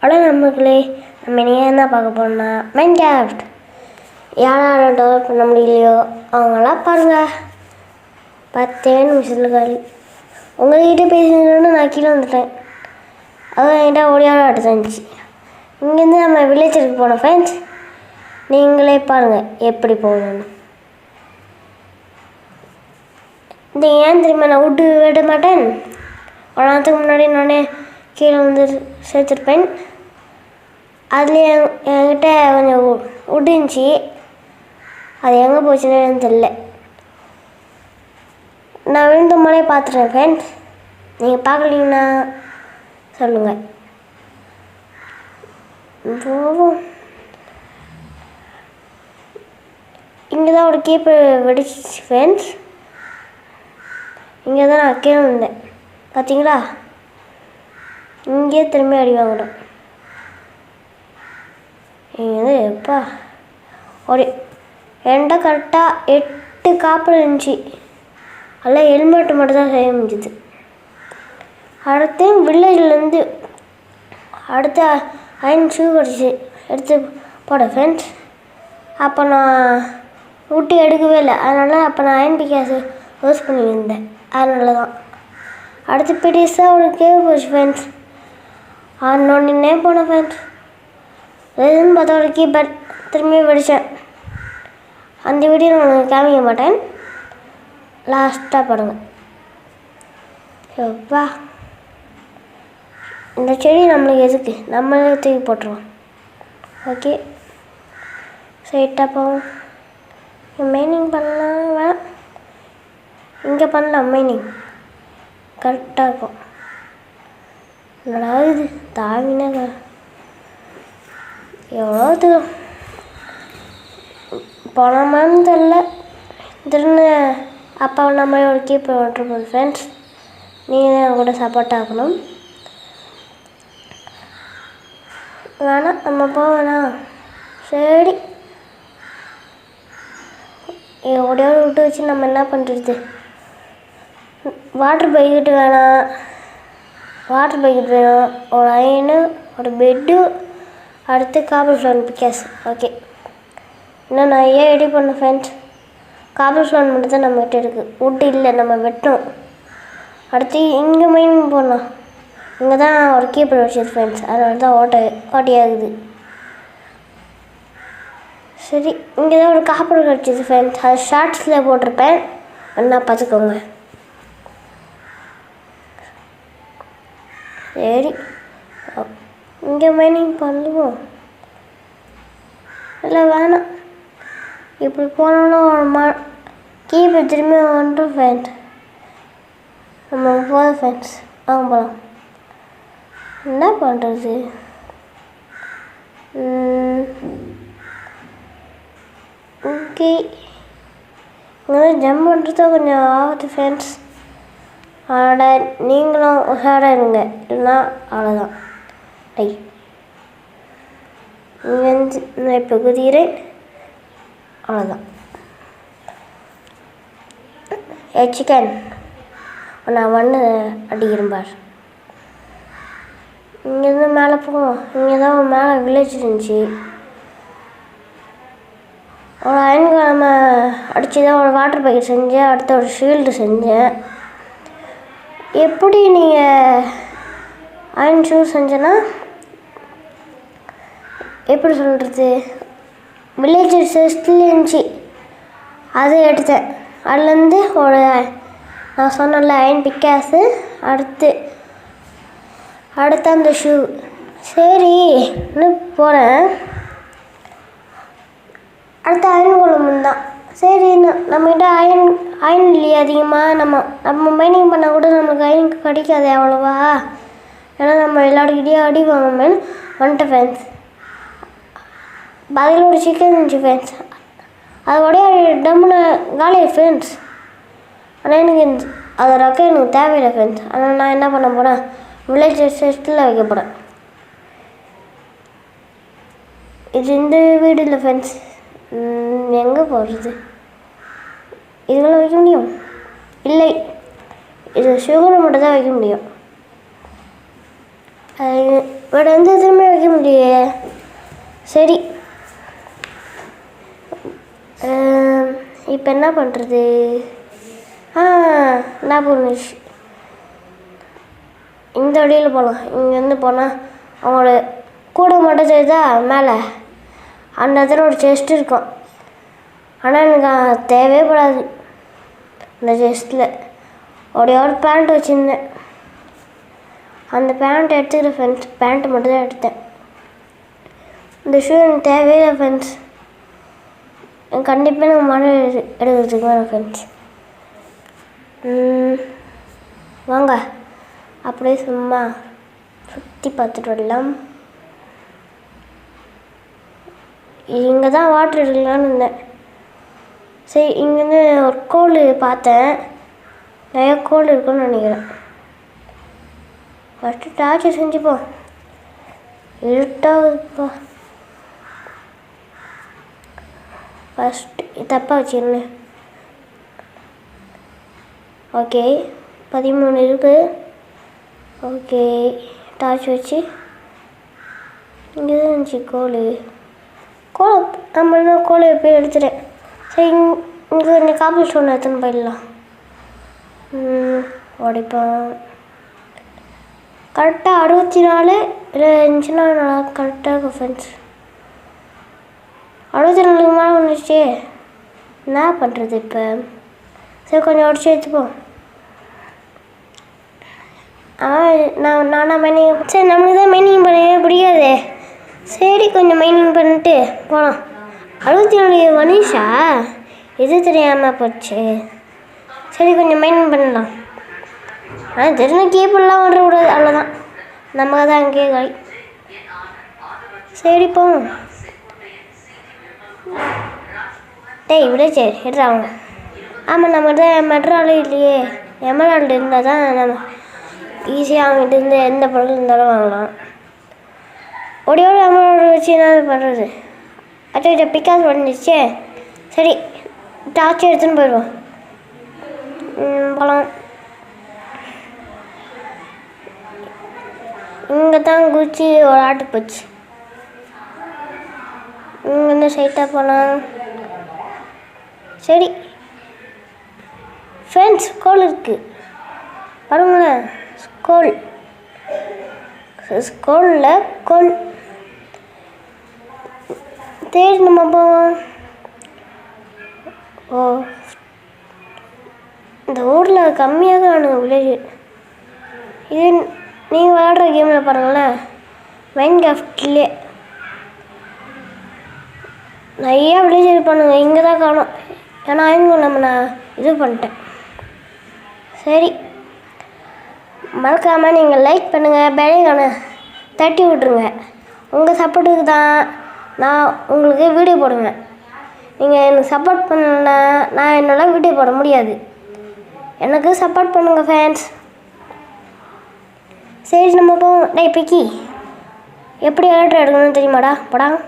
Hello நம்மளே நம்ம இனி என்ன பார்க்க போறோம்னா மைன்கிராஃப்ட். யாரால டெவலப் பண்ண முடியலையோ அவங்களாம் பாருங்கள் 10 நிமிஷத்தில் காலி. உங்கள்கிட்ட பேசுகிறேன்னு நான் கீழே வந்துட்டேன். அதுவும் என்கிட்ட ஓடியாட இருந்துச்சு. இங்கேருந்து நம்ம வில்லேஜருக்கு போனோம் ஃப்ரெண்ட்ஸ். நீங்களே பாருங்கள் எப்படி போகணுன்னு. இது ஏன் தெரியுமா நான் விட்டு விட மாட்டேன். ஒரு நாளத்துக்கு முன்னாடி நானே கீழே வந்து சேர்த்துருப்பேன். அதுலேயே என்கிட்ட கொஞ்சம் விட்டுருந்துச்சி. அது எங்கே போச்சுன்னு தெரியல. நான் விழுந்த மாதிரியே பார்த்துட்டேன் ஃப்ரெண்ட்ஸ். நீங்கள் பார்க்கலீங்கன்னா சொல்லுங்கள். போவோம். இங்கே தான் ஒரு கீப்பர் வெடிச்சிச்சு ஃப்ரெண்ட்ஸ். இங்கே தான் நான் கீழே வந்தேன் பார்த்தீங்களா. இங்கேயே திரும்பி அடி வாங்கிட்டோம். இது எப்பா ஒரு என்கிட்ட கரெக்டாக 8 காப்பர் இருந்துச்சு. அதில் ஹெல்மெட்டு மட்டும் தான் செய்ய முடிஞ்சுது. அடுத்து வில்லேஜ்லேருந்து அடுத்த அயன் ஷூ கிடச்சி எடுத்து போட ஃப்ரெண்ட்ஸ். அப்போ நான் ஊட்டி எடுக்கவே இல்லை. அதனால் அப்போ நான் அயன் பிக்காசு யூஸ் பண்ணியிருந்தேன். அதனால தான் அடுத்து பெருசாக ஒரு கேவ் போச்சு ஃப்ரெண்ட்ஸ். நோண்டினே போனேன் ஃப்ரெண்ட்ஸ். எதுன்னு பார்த்தா ஒரு கீப்பர் திரும்பி வெடித்தேன். அந்த வீடியோ நான் உங்களுக்கு காமிக்க மாட்டேன். லாஸ்ட்டாக பாருங்கள். எப்பா இந்த செடி நம்மளுக்கு எதுக்கு, நம்மளே தூக்கி போட்டுருவோம். ஓகே ஸ்ட்ரைட்டாக போவோம். மைனிங் பண்ணலாம் வேணாம், இங்கே பண்ணலாம். மைனிங் கரெக்டாக இருக்கும். என்னடா இது தாவினா எவ்வளோ தூரம் போனோமான்னு தெரில. திரும்ப அப்பா நம்ம ஒரு கீப்பர் ஓட்டுற போது ஃப்ரெண்ட்ஸ். நீங்கள் தான் என் கூட சப்போர்ட் ஆகணும். வேணாம் நம்ம போவேணாம். சரி எப்படியாவது விட்டு வச்சு நம்ம என்ன பண்ணுறது. வாட்டர் பக்கெட்டு வேணாம். வாட்டர் பக்கெட் வேணும். ஒரு அயனு, ஒரு பெட்டு, அடுத்து காப்பர் ஸ்டோன் பிக்காஸ். ஓகே இன்னும் நான் ஏன் ரெடி பண்ணேன் ஃப்ரெண்ட்ஸ். காப்பர் ஸ்டோன் மட்டும் தான் நம்மகிட்ட இருக்குது. வுட்டு இல்லை, நம்ம வெட்டணும். அடுத்து இங்கே மைனிங் போடலாம். இங்கே தான் ஒரு கீப்பர் வச்சது ஃப்ரெண்ட்ஸ். அதனால தான் ஓட்டையாகுது. சரி இங்கே தான் ஒரு காப்பர் கிடச்சிது ஃப்ரெண்ட்ஸ். அது ஷார்ட்ஸில் போட்டிருப்பேன், என்ன பார்த்துக்கோங்க. சரி இங்கே மைனிங் பண்ணுவோம். இல்லை வேணாம், இப்படி போனோன்னா ஒரு கீப்பர் திரும்பி வந்துடும் ஃப்ரெண்ட்ஸ். நம்ம போதும் ஃப்ரெண்ட்ஸ், வாங்க போகலாம். என்ன பண்ணுறது. ஓகே இங்கே ஜம்ப் பண்ணுறது கொஞ்சம் ஆகுது ஃப்ரெண்ட்ஸ். அதோட நீங்களும் உஷாராக இருங்க, இல்லைன்னா அவ்வளோதான். இங்கேருந்து நான் இப்போ குதிக்கிறேன், அவ்வளோதான். சிக்கன் நான் மண்ணு அடிக்கிறேன் பார். இங்கேருந்து மேலே போவோம். இங்கே தான் மேலே வில்லேஜ் இருந்துச்சு. ஒரு அயன்கிழமை அடித்து தான் ஒரு வாட்டர் பக்கெட் செஞ்சேன். அடுத்த ஒரு ஷீல்டு செஞ்சேன். எப்படி நீங்கள் அயன் ஷூ செஞ்சேன்னா எப்படி சொல்கிறது, வில்லேஜ் செஸ்டில் இருந்துச்சு, அதை எடுத்தேன். அதுலேருந்து ஒரு நான் சொன்னல அயன் பிக்காஸு, அடுத்து அந்த ஷூ. சரி இன்னும் போகிறேன். அடுத்து அயன் குழம்பு தான். சரி நம்மகிட்ட அயன் இல்லையே அதிகமாக. நம்ம மைனிங் பண்ணால் கூட நம்மளுக்கு அயன் கிடைக்காது அவ்வளோவா. ஏன்னா நம்ம எல்லாருக்கிட்டேயும் அடி வாங்கணும்னு வந்துட்டேன் ஃப்ரெண்ட்ஸ். பதில் ஒரு சிக்கன் இருந்துச்சு ஃப்ரெண்ட்ஸ். அதோடைய டம்முன்னு காலி ஃப்ரெண்ட்ஸ். ஆனால் எனக்கு அது ரொக்க எனக்கு தேவையில்லை ஃப்ரெண்ட்ஸ். ஆனால் நான் என்ன பண்ண போகிறேன், வில்லேஜ் செஸ்டில் வைக்க போகிறேன். இது இந்த வீடு இல்லை ஃப்ரெண்ட்ஸ். எங்கே போடுறது, இதுக்கெல்லாம் வைக்க முடியும் இல்லை. இது சுகரை மட்டும் தான் வைக்க முடியும். வேறு எந்த இதுவுமே வைக்க முடியலையே. சரி, இப்போ என்ன பண்ணுறது? என்ன பண்ணுச்சு, இந்த வழியில் போகலாம். இங்கேருந்து போனால் அவங்களோட கூட மட்டும் தெரியுதா மேலே, அந்த இடத்துல ஒரு செஸ்ட் இருக்கும். ஆனால் எனக்கு தேவைப்படாது. அந்த செஸ்ட்டில் ஒரே ஒரு பேண்ட் வச்சுருந்தேன். அந்த பேண்ட் எடுத்துக்கிற ஃப்ரெண்ட்ஸ், பேண்ட்டு மட்டும் தான் எடுத்தேன். இந்த ஷூ எனக்கு தேவையில்லை ஃப்ரெண்ட்ஸ். கண்டிப்பாக எனக்கு மழை எடுக்கிறதுக்கு வேணும் ஃப்ரெண்ட்ஸ். வாங்க அப்படியே சும்மா சுற்றி பார்த்துட்டு வரலாம். இங்கே தான் வாட்டர் எடுக்கலான்னு இருந்தேன். சரி, இங்கேருந்து ஒரு கோல் பார்த்தேன். நிறையா கோல் இருக்குன்னு நினைக்கிறேன். ஃபஸ்ட்டு டார்ச்சர் செஞ்சுப்போம். இருட்டாகுதுப்பா. ஃபஸ்ட்டு தப்பாக வச்சுருந்தேன். ஓகே, 13 இருக்குது. ஓகே, டார்ச் வச்சு இங்கே தான் இருந்துச்சு கோல். நம்மள கோலை போய் எடுத்துட்டேன். சரி, இங்கே கொஞ்சம் காப்பி ஸ்டோன் எடுத்துன்னு போயிடலாம். உடைப்போம். கரெக்டாக 64 இருந்துச்சுன்னா நல்லா கரெக்டாக இருக்கும் ஃப்ரெண்ட்ஸ். 64க்கு மேலே வந்துடுச்சு. என்ன பண்ணுறது இப்போ? சரி, கொஞ்சம் உடச்சி எடுத்துப்போம். நானாக மைனிங். சரி, நம்மளுக்கு தான் மைனிங் பண்ணவே பிடிக்காது. சரி, கொஞ்சம் மைனிங் பண்ணிட்டு போகலாம். 64 மனுஷா, எது தெரியாமல் போச்சு. சரி, கொஞ்சம் மைனிங் பண்ணலாம். ஆனால் தெரிஞ்ச கீப்பெல்லாம் விடக்கூடாது, அவ்வளோதான். நம்ம தான் அங்கேயே காய். சரி, போவோம். டேய் விடச்சே எடுறாங்க. ஆமாம், நம்ம தான் மெட்ரால் இல்லையே. எமரால்டு இருந்தால் தான் நம்ம ஈஸியாக அவங்ககிட்ட இருந்து எந்த பொருள் இருந்தாலும் வாங்கலாம். ஒடியோட எமரால்டு வச்சு என்ன பண்ணுறது? அச்சோ, பிக்காஸ் வந்துடுச்சே. சரி, டார்ச் எடுத்துன்னு போயிடுவோம். போகலாம். இங்கே தான் குச்சி ஒரு ஆட்டு போச்சு. இங்கேருந்து சைட்டாக போகலாம். சரி ஃப்ரெண்ட்ஸ், ஸ்கோல் இருக்குது பாருங்களேன். ஸ்கோலில் கோல் தேடி நம்ம போவோம். ஓ, இந்த ஊரில் கம்மியாக தான் ஆனுங்க வில்லேஜ். இது நீங்கள் விளையாடுற கேமில் பாருங்களேன், மைன்கிராஃப்ட்லேயே நிறையா வில்லேஜ் இருப்பானுங்க. இங்கே தான் காணும். ஏன்னா நான் இது பண்ணிட்டேன். சரி, மறக்காமல் நீங்கள் லைக் பண்ணுங்கள், பெல்லைக்கான தட்டி விட்ருங்க. உங்கள் சப்போர்ட்டுக்கு தான் நான் உங்களுக்கு வீடியோ போடுவேன். நீங்கள் எனக்கு சப்போர்ட் பண்ணலன்னா நான் என்னால் வீடியோ போட முடியாது. எனக்கு சப்போர்ட் பண்ணுங்கள் ஃபேன்ஸ். சரி, நம்ம போவோம். டேய் பிக்கி, எப்படி எலக்ட்ரா எடுக்கணும்னு தெரியுமாடா? படம்